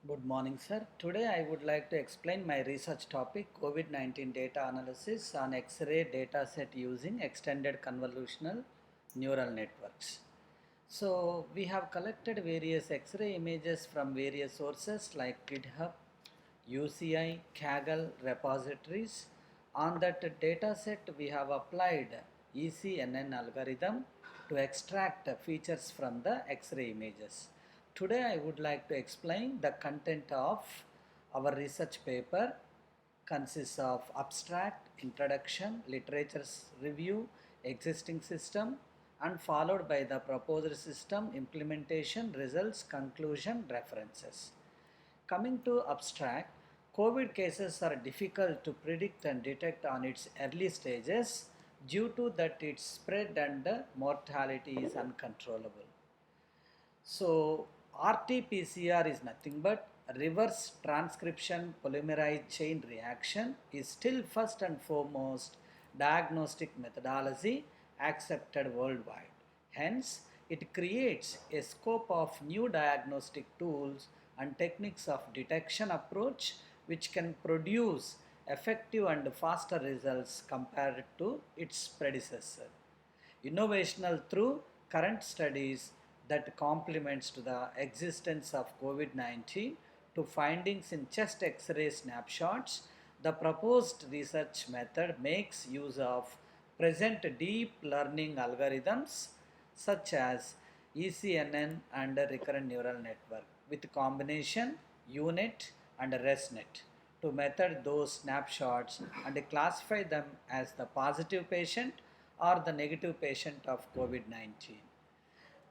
Good morning, sir. Today I would like to explain my research topic COVID-19 data analysis on X-ray dataset using extended convolutional neural networks. So we have collected various X-ray images from various sources like GitHub, UCI, Kaggle repositories. On that dataset we have applied ECNN algorithm to extract features from the X-ray images. Today I would like to explain the content of our research paper. Consists of abstract, introduction, literature's review, existing system, and followed by the proposed system, implementation, results, conclusion, references. Coming to abstract, COVID cases are difficult to predict and detect on its early stages due to that its spread and mortality is uncontrollable. So RT-PCR is nothing but reverse transcription polymerase chain reaction is still first and foremost diagnostic methodology accepted worldwide. Hence, it creates a scope of new diagnostic tools and techniques of detection approach which can produce effective and faster results compared to its predecessor. Innovational through current studies that complements to the existence of COVID-19 to findings in chest X-ray snapshots. The proposed research method makes use of present deep learning algorithms such as ECNN and recurrent neural network with combination UNet and ResNet to method those snapshots and classify them as the positive patient or the negative patient of COVID-19.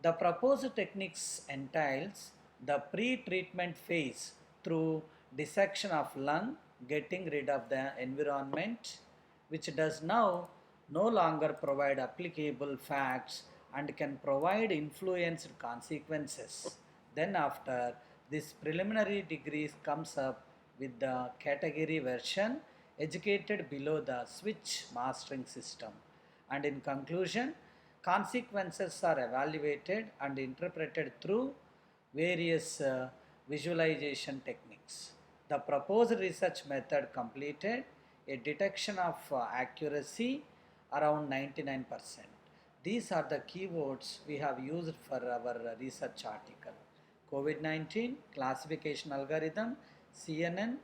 The proposed techniques entails the pre-treatment phase through dissection of lung, getting rid of the environment, which does now no longer provide applicable facts and can provide influenced consequences. Then after this preliminary degree comes up with the category version educated below the switch mastering system. And in conclusion, consequences are evaluated and interpreted through various visualization techniques. The proposed research method completed a detection of accuracy around 99%. These are the keywords we have used for our research article. COVID-19 classification algorithm, CNN,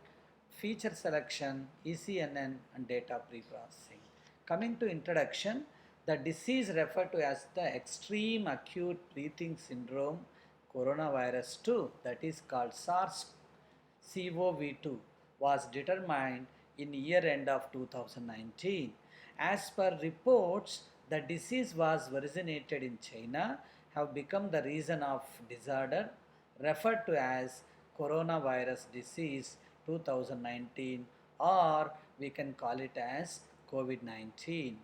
feature selection, ECNN, and data preprocessing. Coming to introduction, the disease referred to as the extreme acute breathing syndrome coronavirus 2, that is called SARS-CoV-2, was determined in year end of 2019. As per reports, the disease was originated in China, have become the reason of disorder referred to as coronavirus disease 2019, or we can call it as COVID-19.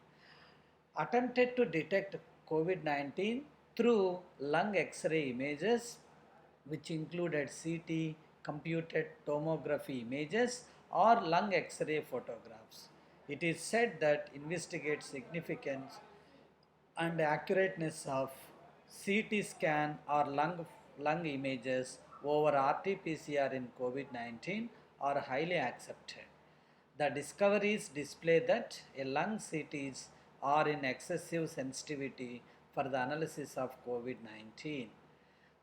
Attempted to detect COVID-19 through lung X-ray images, which included CT, computed tomography images, or lung X-ray photographs. It is said that investigates significance and accurateness of CT scan or lung images over RT-PCR in COVID-19 are highly accepted. The discoveries display that a lung CTs are in excessive sensitivity for the analysis of COVID-19.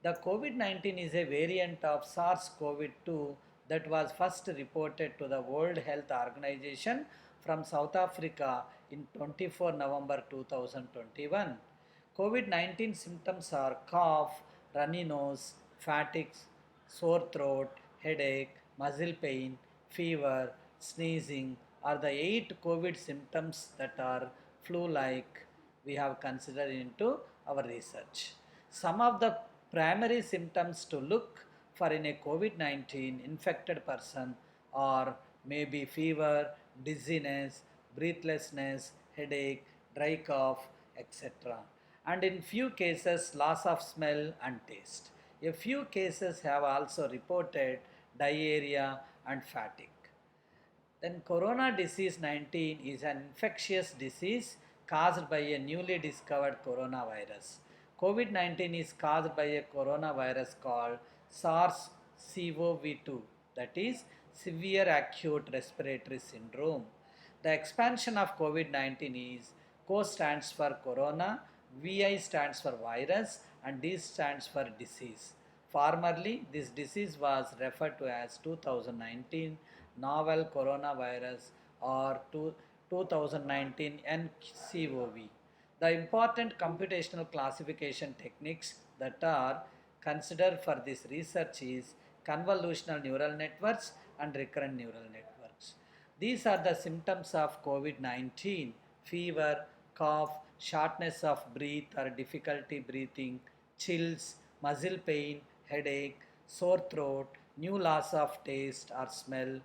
The COVID-19 is a variant of SARS-CoV-2 that was first reported to the World Health Organization from South Africa in 24 November 2021. COVID-19 symptoms are cough, runny nose, fatigue, sore throat, headache, muscle pain, fever, sneezing are the 8 COVID symptoms that are flu-like we have considered into our research. Some of the primary symptoms to look for in a COVID-19 infected person are maybe fever, dizziness, breathlessness, headache, dry cough, etc. And in few cases, loss of smell and taste. A few cases have also reported diarrhea and fatigue. Then corona disease 19 is an infectious disease caused by a newly discovered coronavirus. COVID-19 is caused by a coronavirus called SARS COV2, that is severe acute respiratory syndrome. The expansion of COVID-19 is CO stands for corona, VI stands for virus, and D stands for disease. Formerly, this disease was referred to as 2019 novel coronavirus or 2019 nCoV. The important computational classification techniques that are considered for this research is convolutional neural networks and recurrent neural networks. These are the symptoms of COVID-19: fever, cough, shortness of breath or difficulty breathing, chills, muscle pain, headache, sore throat, new loss of taste or smell,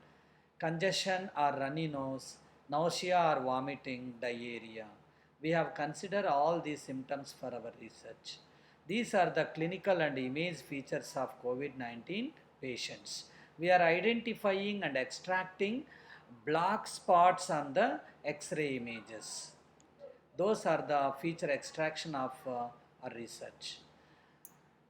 congestion or runny nose, nausea or vomiting, diarrhea. We have considered all these symptoms for our research. These are the clinical and image features of COVID-19 patients. We are identifying and extracting black spots on the X-ray images. Those are the feature extraction of our research.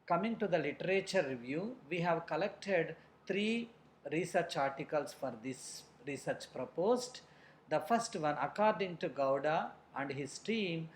Coming to the literature review, we have collected 3 research articles for this research proposed. The first one, according to Gowda and his team,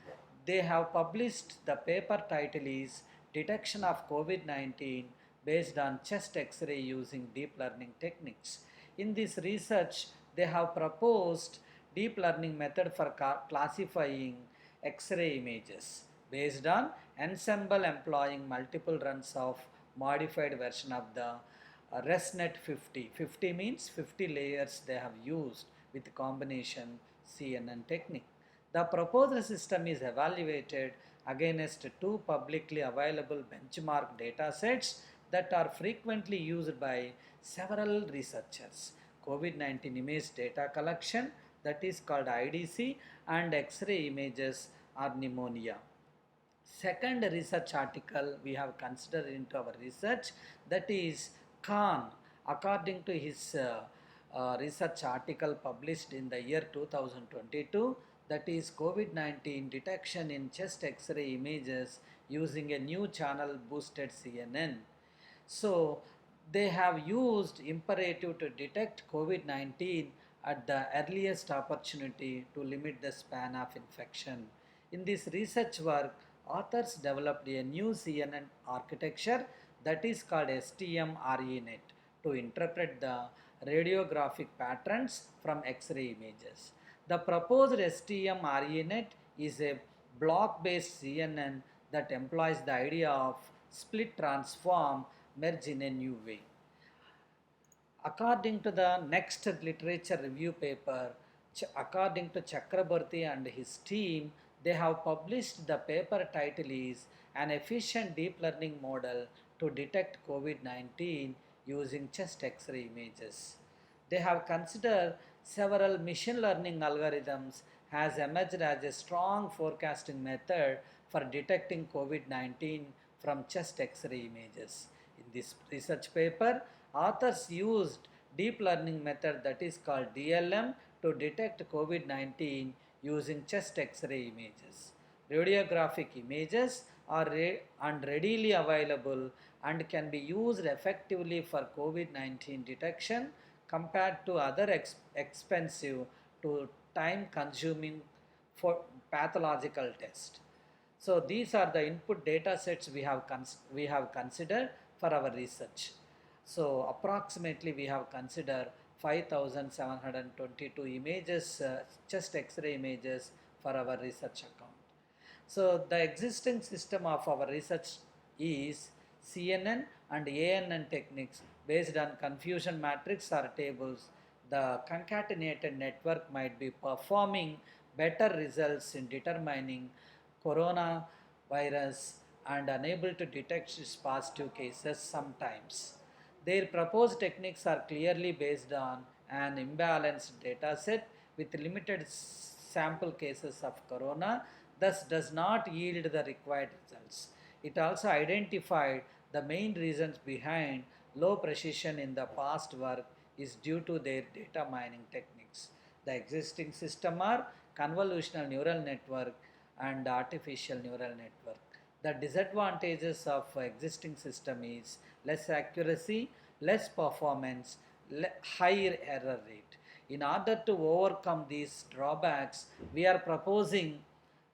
they have published the paper title is Detection of COVID-19 based on chest X-ray using deep learning techniques. In this research, they have proposed deep learning method for classifying X-ray images based on ensemble employing multiple runs of modified version of the ResNet 50. 50 means 50 layers they have used with combination CNN technique. The proposed system is evaluated against 2 publicly available benchmark datasets that are frequently used by several researchers: COVID-19 image data collection, that is called IDC, and X-ray images or pneumonia. Second research article we have considered into our research, that is Khan, according to his research article published in the year 2022, that is COVID-19 detection in chest X-ray images using a new channel boosted CNN. So they have used imperative to detect COVID-19 at the earliest opportunity to limit the span of infection. In this research work, authors developed a new CNN architecture that is called STM-RENet to interpret the radiographic patterns from X-ray images. The proposed STM-RENet is a block-based CNN that employs the idea of split transform merge in a new way. According to the next literature review paper, according to Chakraborty and his team, they have published the paper title is An Efficient Deep Learning Model to Detect COVID-19 Using Chest X-ray Images. They have considered several machine learning algorithms has emerged as a strong forecasting method for detecting COVID-19 from chest X-ray images. In this research paper, authors used deep learning method that is called DLM to detect COVID-19 using chest X-ray images. Radiographic images are readily available and can be used effectively for COVID-19 detection compared to other expensive to time consuming for pathological test. So these are the input data sets we have considered for our research. So approximately we have considered 5,722 images, chest X-ray images for our research account. So the existing system of our research is CNN and ANN techniques based on confusion matrix or tables. The concatenated network might be performing better results in determining coronavirus and unable to detect its positive cases sometimes. Their proposed techniques are clearly based on an imbalanced data set with limited sample cases of corona, thus does not yield the required results. It also identified the main reasons behind low precision in the past work is due to their data mining techniques. The existing system are convolutional neural network and artificial neural network. The disadvantages of existing system is less accuracy, less performance, higher error rate. In order to overcome these drawbacks, we are proposing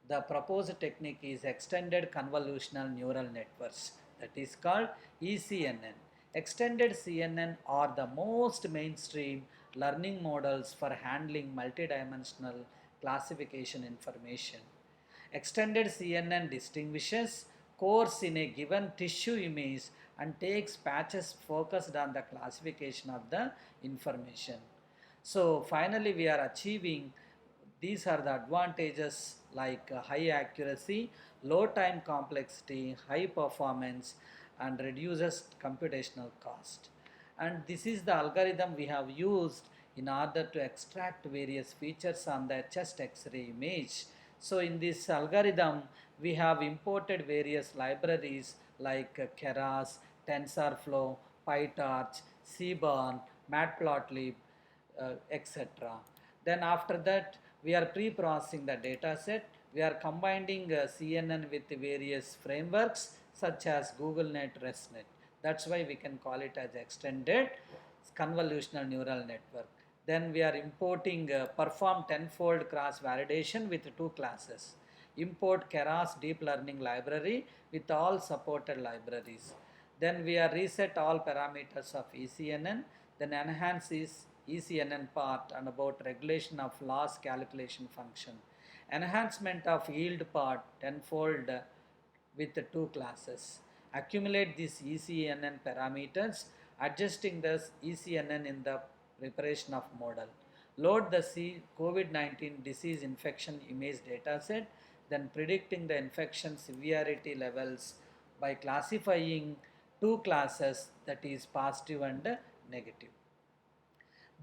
the proposed technique is extended convolutional neural networks, that is called ECNN. Extended CNN are the most mainstream learning models for handling multidimensional classification information. Extended CNN distinguishes cores in a given tissue image and takes patches focused on the classification of the information. So finally we are achieving, these are the advantages like high accuracy, low time complexity, high performance, and reduces computational cost. And this is the algorithm we have used in order to extract various features on the chest X-ray image. So in this algorithm, we have imported various libraries like Keras, TensorFlow, PyTorch, Seaborn, Matplotlib, etc. Then after that, we are pre-processing the data set. We are combining CNN with various frameworks such as GoogleNet, ResNet. That's why we can call it as extended convolutional neural network. Then we are importing perform tenfold cross validation with two classes. Import Keras deep learning library with all supported libraries. Then we are reset all parameters of ECNN. Then enhance is ECNN part and about regulation of loss calculation function. Enhancement of yield part tenfold with the two classes. Accumulate these ECNN parameters, adjusting this ECNN in the preparation of model. Load the COVID-19 disease infection image dataset, then predicting the infection severity levels by classifying two classes, that is positive and negative.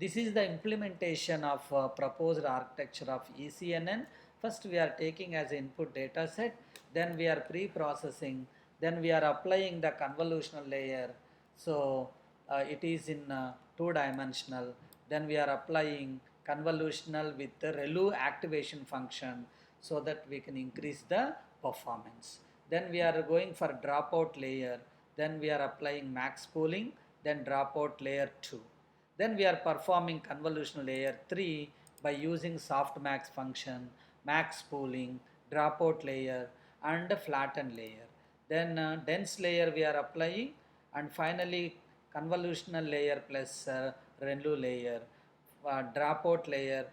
This is the implementation of proposed architecture of ECNN. First we are taking as input data set, then we are pre-processing, then we are applying the convolutional layer. So it is in two-dimensional. Then we are applying convolutional with the ReLU activation function so that we can increase the performance. Then we are going for dropout layer. Then we are applying max pooling, then dropout layer 2. Then we are performing convolutional layer 3 by using softmax function, max pooling, dropout layer and flatten layer. Then dense layer we are applying, and finally convolutional layer plus ReLU layer, dropout layer,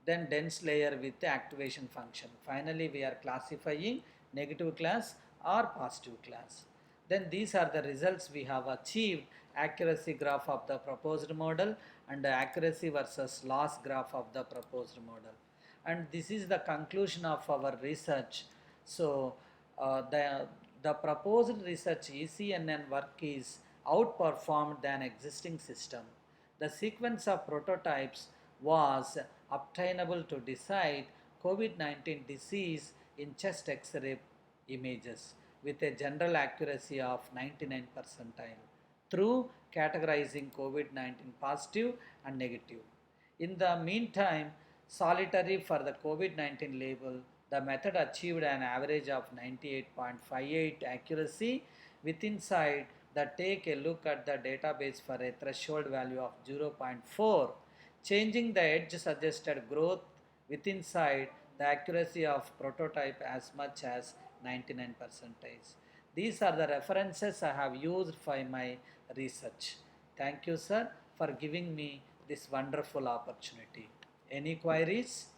then dense layer with the activation function. Finally we are classifying negative class or positive class. Then these are the results we have achieved: accuracy graph of the proposed model and accuracy versus loss graph of the proposed model. And this is the conclusion of our research. So the proposed research ECNN work is outperformed than existing system. The sequence of prototypes was obtainable to decide COVID-19 disease in chest X-ray images with a general accuracy of 99 percentile through categorizing COVID-19 positive and negative. In the meantime, solitary for the COVID-19 label, the method achieved an average of 98.58 accuracy with inside that take a look at the database for a threshold value of 0.4, changing the edge suggested growth with inside the accuracy of prototype as much as 99 percentage. These are the references I have used for my research. Thank you, sir, for giving me this wonderful opportunity. Any queries?